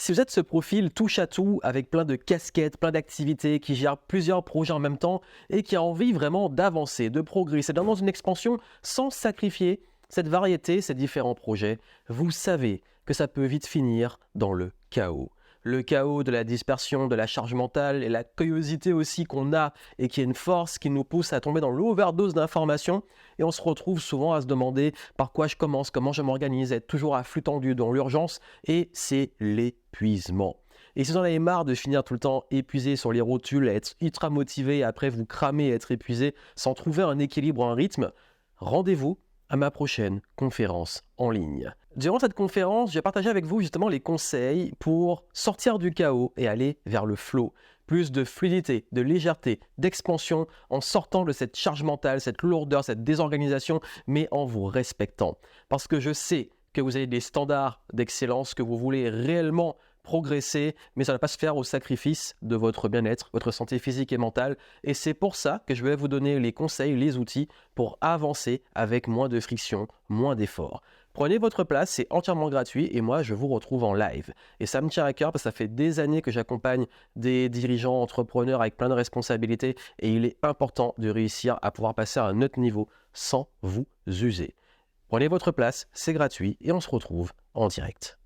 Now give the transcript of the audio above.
Si vous êtes ce profil touche à tout avec plein de casquettes, plein d'activités, qui gère plusieurs projets en même temps et qui a envie vraiment d'avancer, de progresser, dans une expansion sans sacrifier cette variété, ces différents projets, vous savez que ça peut vite finir dans le chaos. Le chaos de la dispersion, de la charge mentale et la curiosité aussi qu'on a et qui est une force qui nous pousse à tomber dans l'overdose d'informations et on se retrouve souvent à se demander par quoi je commence, comment je m'organise, être toujours à flux tendu dans l'urgence et c'est l'épuisement. Et si vous en avez marre de finir tout le temps épuisé sur les rotules, à être ultra motivé et après vous cramer et être épuisé sans trouver un équilibre, un rythme, rendez-vous à ma prochaine conférence en ligne. Durant cette conférence, je vais partager avec vous justement les conseils pour sortir du chaos et aller vers le flow. Plus de fluidité, de légèreté, d'expansion en sortant de cette charge mentale, cette lourdeur, cette désorganisation, mais en vous respectant. Parce que je sais que vous avez des standards d'excellence, que vous voulez réellement progresser, mais ça ne va pas se faire au sacrifice de votre bien-être, votre santé physique et mentale. Et c'est pour ça que je vais vous donner les conseils, les outils pour avancer avec moins de friction, moins d'efforts. Prenez votre place, c'est entièrement gratuit et moi je vous retrouve en live. Et ça me tient à cœur parce que ça fait des années que j'accompagne des dirigeants, entrepreneurs avec plein de responsabilités et il est important de réussir à pouvoir passer à un autre niveau sans vous user. Prenez votre place, c'est gratuit et on se retrouve en direct.